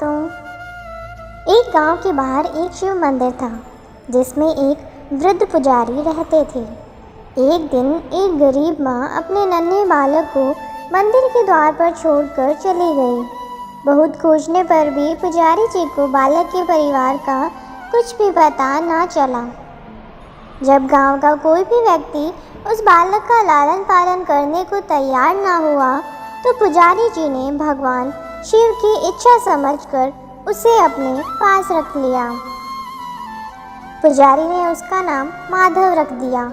दोस्तों। एक गांव के बाहर एक शिव मंदिर था जिसमें एक वृद्ध पुजारी रहते थे। एक दिन एक गरीब माँ अपने नन्हे बालक को मंदिर के द्वार पर छोड़कर चली गई। बहुत खोजने पर भी पुजारी जी को बालक के परिवार का कुछ भी पता ना चला। जब गांव का कोई भी व्यक्ति उस बालक का लालन पालन करने को तैयार ना हुआ तो पुजारी जी ने भगवान शिव की इच्छा समझकर उसे अपने पास रख लिया। पुजारी ने उसका नाम माधव रख दिया।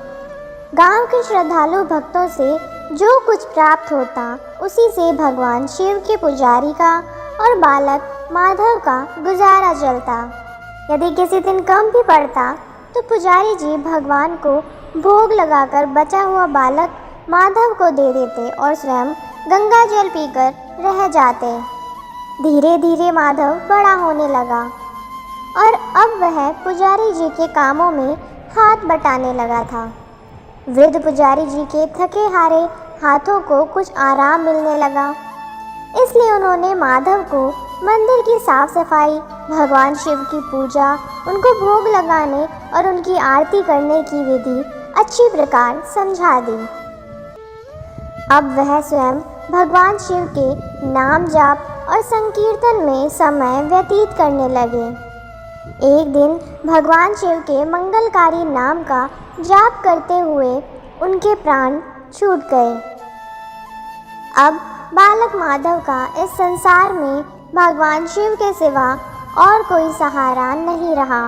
गांव के श्रद्धालु भक्तों से जो कुछ प्राप्त होता उसी से भगवान शिव के पुजारी का और बालक माधव का गुजारा चलता। यदि किसी दिन कम भी पड़ता तो पुजारी जी भगवान को भोग लगाकर बचा हुआ बालक माधव को दे देते और स्वयं गंगा जल पीकर रह जाते। धीरे धीरे माधव बड़ा होने लगा और अब वह पुजारी जी के कामों में हाथ बटाने लगा था। वृद्ध पुजारी जी के थके हारे हाथों को कुछ आराम मिलने लगा, इसलिए उन्होंने माधव को मंदिर की साफ सफाई, भगवान शिव की पूजा, उनको भोग लगाने और उनकी आरती करने की विधि अच्छी प्रकार समझा दी। अब वह स्वयं भगवान शिव के नाम जाप और संकीर्तन में समय व्यतीत करने लगे। एक दिन भगवान शिव के मंगलकारी नाम का जाप करते हुए उनके प्राण छूट गए। अब बालक माधव का इस संसार में भगवान शिव के सिवा और कोई सहारा नहीं रहा।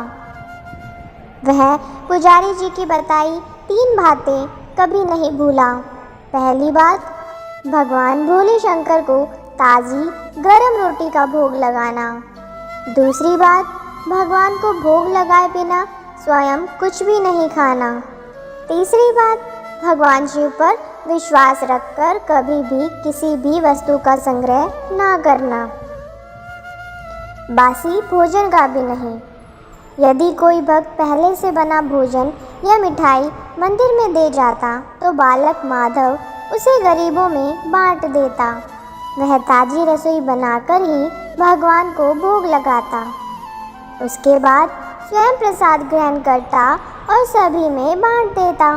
वह पुजारी जी की बताई 3 बातें कभी नहीं भूला। पहली बात, भगवान भोले शंकर को ताज़ी गरम रोटी का भोग लगाना। दूसरी बात, भगवान को भोग लगाए बिना स्वयं कुछ भी नहीं खाना। तीसरी बात, भगवान शिव पर विश्वास रखकर कभी भी किसी भी वस्तु का संग्रह ना करना। बासी भोजन का भी नहीं। यदि कोई भक्त पहले से बना भोजन या मिठाई मंदिर में दे जाता तो बालक माधव उसे गरीबों में बांट देता। वह ताज़ी रसोई बनाकर ही भगवान को भोग लगाता। उसके बाद स्वयं प्रसाद ग्रहण करता और सभी में बांट देता।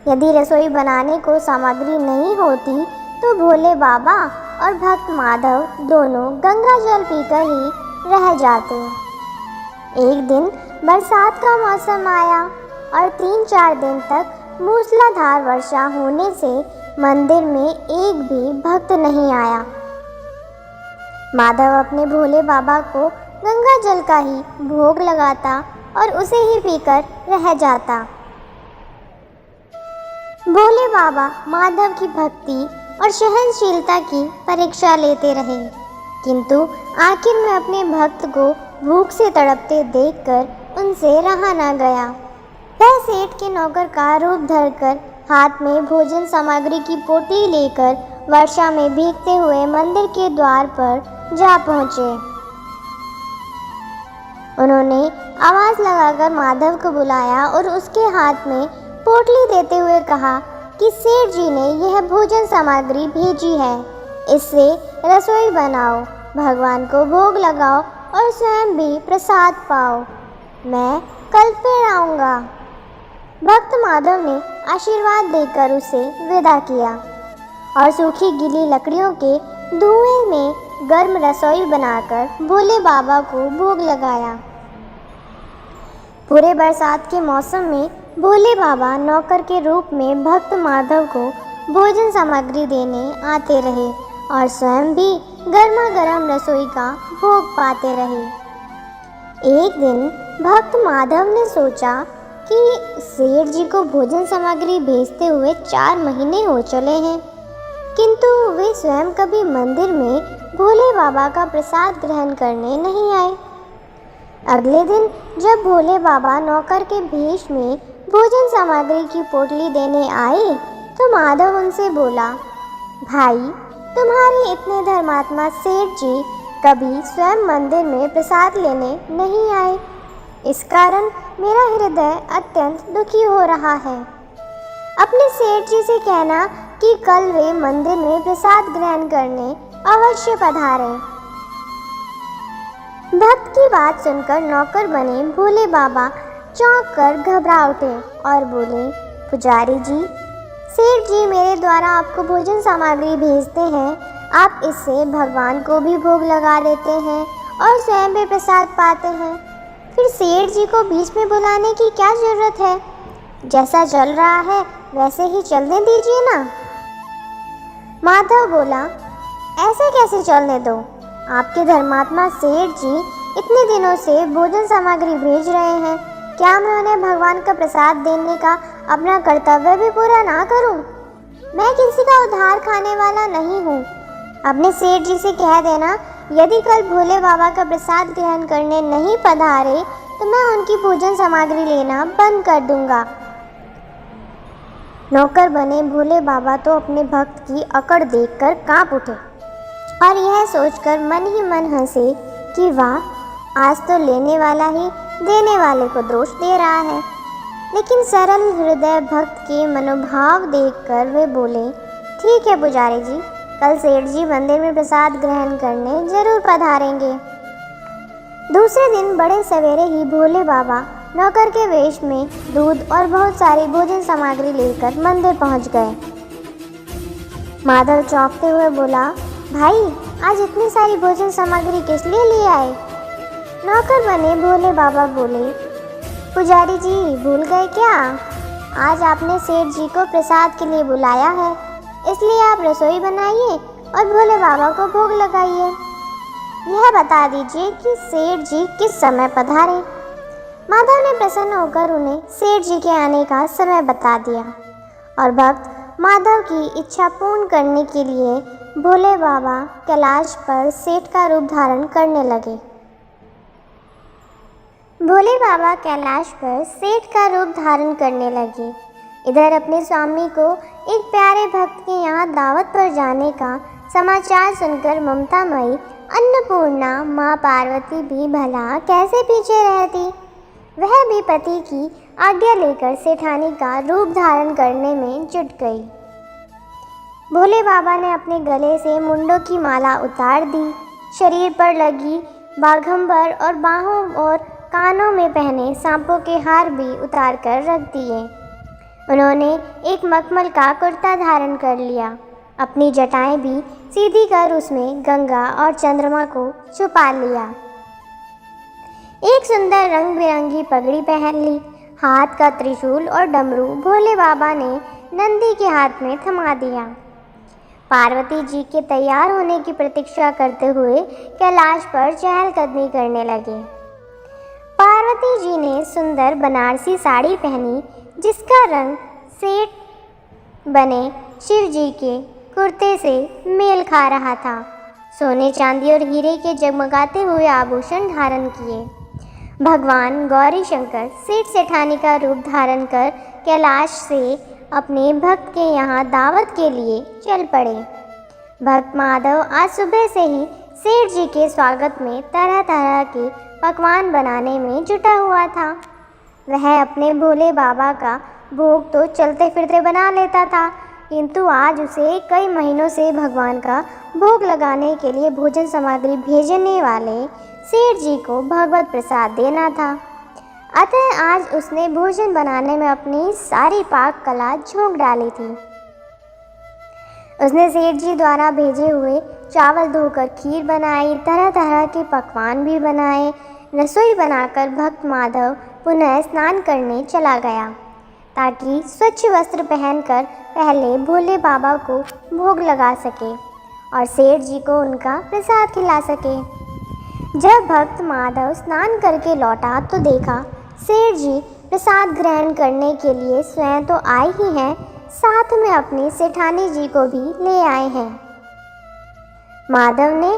यदि रसोई बनाने को सामग्री नहीं होती तो भोले बाबा और भक्त माधव दोनों गंगा जल पीकर ही रह जाते। एक दिन बरसात का मौसम आया और 3-4 दिन तक मूसलाधार वर्षा होने से मंदिर में एक भी भक्त नहीं आया। माधव अपने भोले बाबा को गंगा जल का ही भोग लगाता और उसे ही पीकर रह जाता। भोले बाबा माधव की भक्ति और सहनशीलता की परीक्षा लेते रहे, किंतु आखिर में अपने भक्त को भूख से तड़पते देखकर उनसे रहा न गया। वह सेठ के नौकर का रूप धरकर हाथ में भोजन सामग्री की पोटली लेकर वर्षा में भीगते हुए मंदिर के द्वार पर जा पहुँचे। उन्होंने आवाज़ लगाकर माधव को बुलाया और उसके हाथ में पोटली देते हुए कहा कि सेठ जी ने यह भोजन सामग्री भेजी है, इससे रसोई बनाओ, भगवान को भोग लगाओ और स्वयं भी प्रसाद पाओ। मैं कल फिर आऊँगा। भक्त माधव ने आशीर्वाद देकर उसे विदा किया और सूखी गीली लकड़ियों के धुएं में गर्म रसोई बनाकर भोले बाबा को भोग लगाया। पूरे बरसात के मौसम में भोले बाबा नौकर के रूप में भक्त माधव को भोजन सामग्री देने आते रहे और स्वयं भी गर्मा गर्म रसोई का भोग पाते रहे। एक दिन भक्त माधव ने सोचा कि सेठ जी को भोजन सामग्री भेजते हुए 4 महीने हो चले हैं, किंतु वे स्वयं कभी मंदिर में भोले बाबा का प्रसाद ग्रहण करने नहीं आए। अगले दिन जब भोले बाबा नौकर के भेष में भोजन सामग्री की पोटली देने आए तो माधव उनसे बोला, भाई, तुम्हारे इतने धर्मात्मा सेठ जी कभी स्वयं मंदिर में प्रसाद लेने नहीं आए। इस कारण मेरा हृदय अत्यंत दुखी हो रहा है। अपने सेठ जी से कहना कि कल वे मंदिर में प्रसाद ग्रहण करने अवश्य पधारें। भक्त की बात सुनकर नौकर बने भोले बाबा चौंक कर घबरा उठे और बोले, पुजारी जी, सेठ जी मेरे द्वारा आपको भोजन सामग्री भेजते हैं। आप इससे भगवान को भी भोग लगा देते हैं और स्वयं भी प्रसाद पाते हैं। फिर सेठ जी को बीच में बुलाने की क्या जरूरत है? जैसा चल रहा है वैसे ही चलने दीजिए ना। माधव बोला, ऐसे कैसे चलने दो? आपके धर्मात्मा सेठ जी इतने दिनों से भोजन सामग्री भेज रहे हैं। क्या मैं उन्हें भगवान का प्रसाद देने का अपना कर्तव्य भी पूरा ना करूं? मैं किसी का उधार खाने वाला नहीं हूं। अपने सेठ जी से कह देना, यदि कल भोले बाबा का प्रसाद ग्रहण करने नहीं पधारे तो मैं उनकी भोजन सामग्री लेना बंद कर दूंगा। नौकर बने भोले बाबा तो अपने भक्त की अकड़ देखकर कांप उठे और यह सोचकर मन ही मन हंसे कि वाह, आज तो लेने वाला ही देने वाले को दोष दे रहा है। लेकिन सरल हृदय भक्त के मनोभाव देखकर वे बोले, ठीक है पुजारी जी, कल सेठ जी मंदिर में प्रसाद ग्रहण करने जरूर पधारेंगे। दूसरे दिन बड़े सवेरे ही भोले बाबा नौकर के वेश में दूध और बहुत सारी भोजन सामग्री लेकर मंदिर पहुंच गए। माधव चौंकते हुए बोला, भाई, आज इतनी सारी भोजन सामग्री किस लिए ले आए? नौकर बने भोले बाबा बोले, पुजारी जी भूल गए क्या? आज आपने सेठ जी को प्रसाद के लिए बुलाया है, इसलिए आप रसोई बनाइए और भोले बाबा को भोग लगाइए। यह बता दीजिए कि सेठ जी किस समय पधारे। माधव ने प्रसन्न होकर उन्हें सेठ जी के आने का समय बता दिया और भक्त माधव की इच्छा पूर्ण करने के लिए भोले बाबा कैलाश पर सेठ का रूप धारण करने लगे। भोले बाबा कैलाश पर सेठ का रूप धारण करने लगे। इधर अपने स्वामी को एक प्यारे भक्त के यहाँ दावत पर जाने का समाचार सुनकर ममतामयी अन्नपूर्णा माँ पार्वती भी भला कैसे पीछे रहती। वह भी पति की आज्ञा लेकर सेठानी का रूप धारण करने में जुट गई। भोले बाबा ने अपने गले से मुंडों की माला उतार दी, शरीर पर लगी बाघंबर और बाहों और कानों में पहने सांपों के हार भी उतार कर रख दिए। उन्होंने एक मखमल का कुर्ता धारण कर लिया, अपनी जटाएं भी सीधी कर उसमें गंगा और चंद्रमा को छुपा लिया। एक सुंदर रंग बिरंगी पगड़ी पहन ली। हाथ का त्रिशूल और डमरू भोले बाबा ने नंदी के हाथ में थमा दिया। पार्वती जी के तैयार होने की प्रतीक्षा करते हुए कैलाश पर चहलकदमी करने लगे। पार्वती जी ने सुंदर बनारसी साड़ी पहनी, जिसका रंग सेठ बने शिव जी के कुर्ते से मेल खा रहा था। सोने चांदी और हीरे के जगमगाते हुए आभूषण धारण किए भगवान गौरी शंकर सेठ सेठानी का रूप धारण कर कैलाश से अपने भक्त के यहाँ दावत के लिए चल पड़े। भक्त माधव आज सुबह से ही सेठ जी के स्वागत में तरह तरह के पकवान बनाने में जुटा हुआ था। वह अपने भोले बाबा का भोग तो चलते फिरते बना लेता था, किंतु आज उसे कई महीनों से भगवान का भोग लगाने के लिए भोजन सामग्री भेजने वाले सेठ जी को भगवत प्रसाद देना था। अतः आज उसने भोजन बनाने में अपनी सारी पाक कला झोंक डाली थी। उसने सेठ जी द्वारा भेजे हुए चावल धोकर खीर बनाई, तरह तरह के पकवान भी बनाए। रसोई बनाकर भक्त माधव पुनः स्नान करने चला गया, ताकि स्वच्छ वस्त्र पहनकर पहले भोले बाबा को भोग लगा सके और सेठ जी को उनका प्रसाद खिला सके। जब भक्त माधव स्नान करके लौटा तो देखा सेठ जी प्रसाद ग्रहण करने के लिए स्वयं तो आए ही हैं, साथ में अपनी सेठानी जी को भी ले आए हैं। माधव ने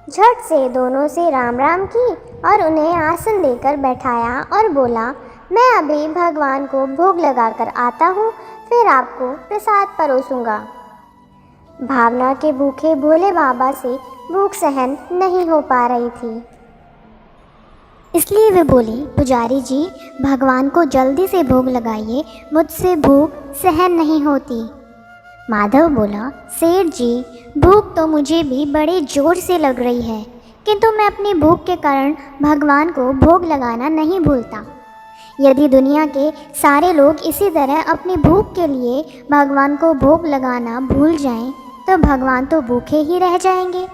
झट से दोनों से राम राम की और उन्हें आसन देकर बैठाया और बोला, मैं अभी भगवान को भोग लगाकर आता हूँ, फिर आपको प्रसाद परोसूंगा। भावना के भूखे भोले बाबा से भूख सहन नहीं हो पा रही थी, इसलिए वे बोले, पुजारी जी भगवान को जल्दी से भोग लगाइए, मुझसे भूख सहन नहीं होती। माधव बोला, सेठ जी भूख तो मुझे भी बड़े जोर से लग रही है, किंतु मैं अपनी भूख के कारण भगवान को भोग लगाना नहीं भूलता। यदि दुनिया के सारे लोग इसी तरह अपनी भूख के लिए भगवान को भोग लगाना भूल जाएं, तो भगवान तो भूखे ही रह जाएंगे।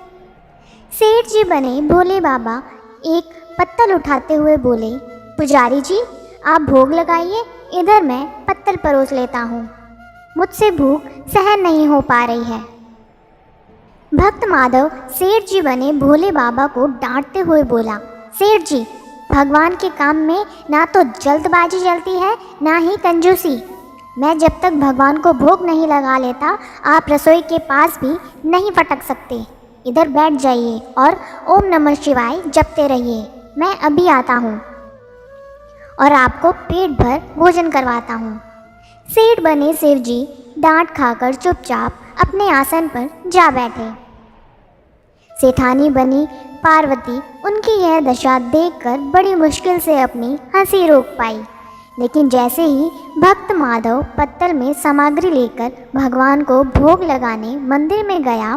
सेठ जी बने भोले बाबा एक पत्तल उठाते हुए बोले, पुजारी जी आप भोग लगाइए, इधर मैं पत्तल परोस लेता हूँ, मुझसे भूख सहन नहीं हो पा रही है। भक्त माधव सेठ जी बने भोले बाबा को डांटते हुए बोला, सेठ जी भगवान के काम में ना तो जल्दबाजी चलती है ना ही कंजूसी। मैं जब तक भगवान को भोग नहीं लगा लेता आप रसोई के पास भी नहीं फटक सकते। इधर बैठ जाइए और ओम नमः शिवाय जपते रहिए, मैं अभी आता हूँ और आपको पेट भर भोजन करवाता हूँ। सेठ बने शिव जी डांट खाकर चुपचाप अपने आसन पर जा बैठे। सेठानी बनी पार्वती उनकी यह दशा देखकर बड़ी मुश्किल से अपनी हंसी रोक पाई, लेकिन जैसे ही भक्त माधव पत्तल में सामग्री लेकर भगवान को भोग लगाने मंदिर में गया,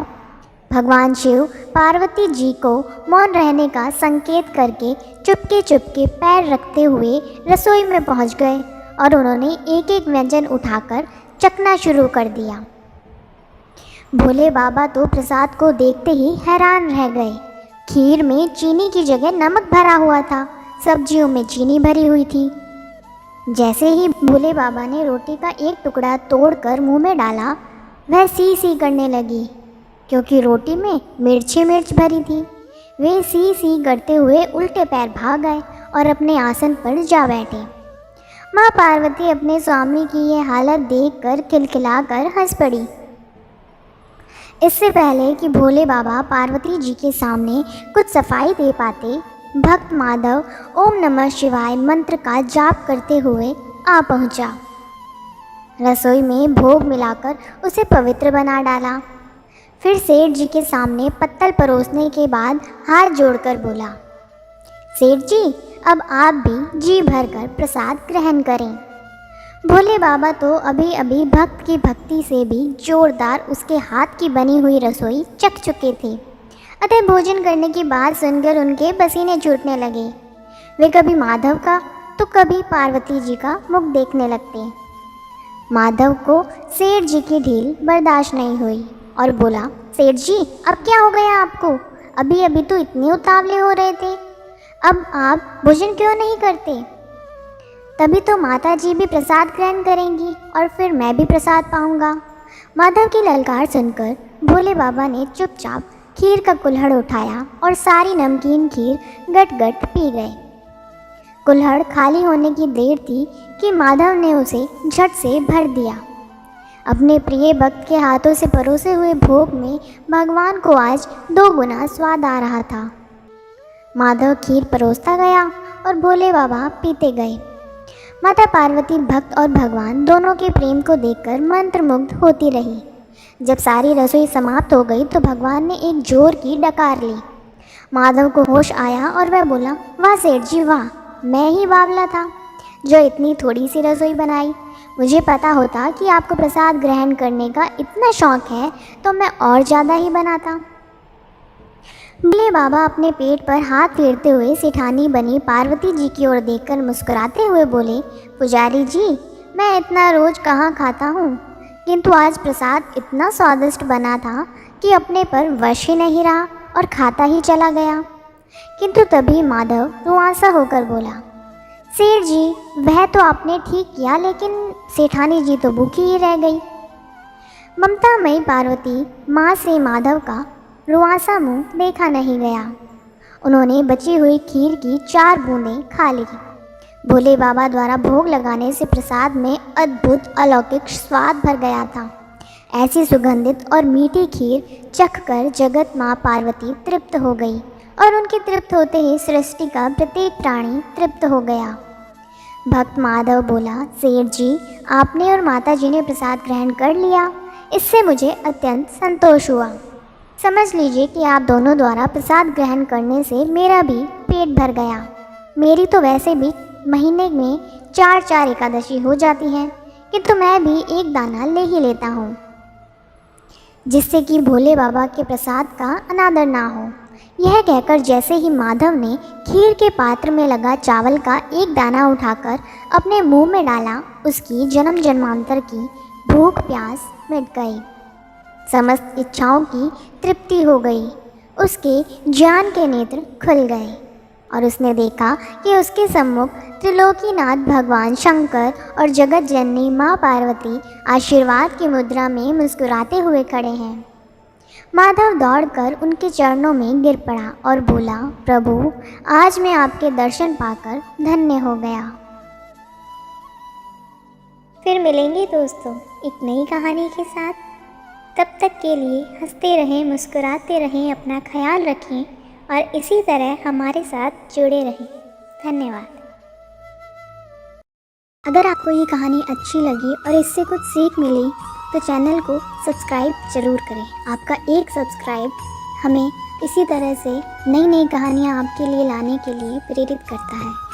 भगवान शिव पार्वती जी को मौन रहने का संकेत करके चुपके चुपके पैर रखते हुए रसोई में पहुंच गए और उन्होंने एक एक व्यंजन उठाकर चखना शुरू कर दिया। भोले बाबा तो प्रसाद को देखते ही हैरान रह गए। खीर में चीनी की जगह नमक भरा हुआ था, सब्जियों में चीनी भरी हुई थी। जैसे ही भोले बाबा ने रोटी का एक टुकड़ा तोड़कर मुंह में डाला, वह सी सी करने लगी, क्योंकि रोटी में मिर्च भरी थी। वे सी सी करते हुए उल्टे पैर भाग गए और अपने आसन पर जा बैठे। माँ पार्वती अपने स्वामी की यह हालत देखकर खिलखिलाकर हंस पड़ी। इससे पहले कि भोले बाबा पार्वती जी के सामने कुछ सफाई दे पाते, भक्त माधव ओम नमः शिवाय मंत्र का जाप करते हुए आ पहुँचा। रसोई में भोग मिलाकर उसे पवित्र बना डाला। फिर सेठ जी के सामने पत्तल परोसने के बाद हाथ जोड़कर बोला, सेठ जी अब आप भी जी भरकर प्रसाद ग्रहण करें। भोले बाबा तो अभी अभी भक्त की भक्ति से भी जोरदार उसके हाथ की बनी हुई रसोई चख चुके थे, अतः भोजन करने की बात सुनकर उनके पसीने छूटने लगे। वे कभी माधव का तो कभी पार्वती जी का मुख देखने लगते। माधव को सेठ जी की ढील बर्दाश्त नहीं हुई और बोला, सेठ जी अब क्या हो गया आपको? अभी अभी तो इतने उतावले हो रहे थे, अब आप भोजन क्यों नहीं करते? तभी तो माता जी भी प्रसाद ग्रहण करेंगी और फिर मैं भी प्रसाद पाऊंगा। माधव की ललकार सुनकर भोले बाबा ने चुपचाप खीर का कुल्हड़ उठाया और सारी नमकीन खीर गट गट पी गए। कुल्हड़ खाली होने की देर थी कि माधव ने उसे झट से भर दिया। अपने प्रिय भक्त के हाथों से परोसे हुए भोग में भगवान को आज 2 गुना स्वाद आ रहा था। माधव खीर परोसता गया और भोले बाबा पीते गए। माता पार्वती भक्त और भगवान दोनों के प्रेम को देखकर मंत्रमुग्ध होती रही। जब सारी रसोई समाप्त हो गई तो भगवान ने एक जोर की डकार ली। माधव को होश आया और वह बोला, वाह सेठ जी वाह, मैं ही बावला था जो इतनी थोड़ी सी रसोई बनाई। मुझे पता होता कि आपको प्रसाद ग्रहण करने का इतना शौक़ है तो मैं और ज़्यादा ही बनाता। भोले बाबा अपने पेट पर हाथ फेरते हुए सेठानी बनी पार्वती जी की ओर देखकर मुस्कुराते हुए बोले, पुजारी जी मैं इतना रोज़ कहाँ खाता हूँ, किंतु आज प्रसाद इतना स्वादिष्ट बना था कि अपने पर वश ही नहीं रहा और खाता ही चला गया। किंतु तभी माधव रुआंसा होकर बोला, सेठ जी वह तो आपने ठीक किया, लेकिन सेठानी जी तो भूखी ही रह गई। ममतामयी पार्वती माँ से माधव का रुआंसा मुँह देखा नहीं गया। उन्होंने बची हुई खीर की 4 बूंदें खा ली। भोले बाबा द्वारा भोग लगाने से प्रसाद में अद्भुत अलौकिक स्वाद भर गया था। ऐसी सुगंधित और मीठी खीर चखकर जगत माँ पार्वती तृप्त हो गई और उनके तृप्त होते ही सृष्टि का प्रत्येक प्राणी तृप्त हो गया। भक्त माधव बोला, सेठ जी आपने और माता जी ने प्रसाद ग्रहण कर लिया, इससे मुझे अत्यंत संतोष हुआ। समझ लीजिए कि आप दोनों द्वारा प्रसाद ग्रहण करने से मेरा भी पेट भर गया। मेरी तो वैसे भी महीने में 4 एकादशी हो जाती हैं, किंतु मैं भी एक दाना ले ही लेता हूँ, जिससे कि भोले बाबा के प्रसाद का अनादर ना हो। यह कहकर जैसे ही माधव ने खीर के पात्र में लगा चावल का एक दाना उठाकर अपने मुंह में डाला, उसकी जन्म जन्मांतर की भूख प्यास मिट गई। समस्त इच्छाओं की तृप्ति हो गई। उसके ज्ञान के नेत्र खुल गए और उसने देखा कि उसके सम्मुख त्रिलोकीनाथ भगवान शंकर और जगत जननी माँ पार्वती आशीर्वाद की मुद्रा में मुस्कुराते हुए खड़े हैं। माधव दौड़कर उनके चरणों में गिर पड़ा और बोला, प्रभु, आज मैं आपके दर्शन पाकर धन्य हो गया। फिर मिलेंगे दोस्तों एक नई कहानी के साथ। तब तक के लिए हंसते रहें, मुस्कुराते रहें, अपना ख्याल रखें और इसी तरह हमारे साथ जुड़े रहें। धन्यवाद। अगर आपको ये कहानी अच्छी लगी और इससे कुछ सीख मिली तो चैनल को सब्सक्राइब ज़रूर करें। आपका एक सब्सक्राइब हमें इसी तरह से नई नई कहानियाँ आपके लिए लाने के लिए प्रेरित करता है।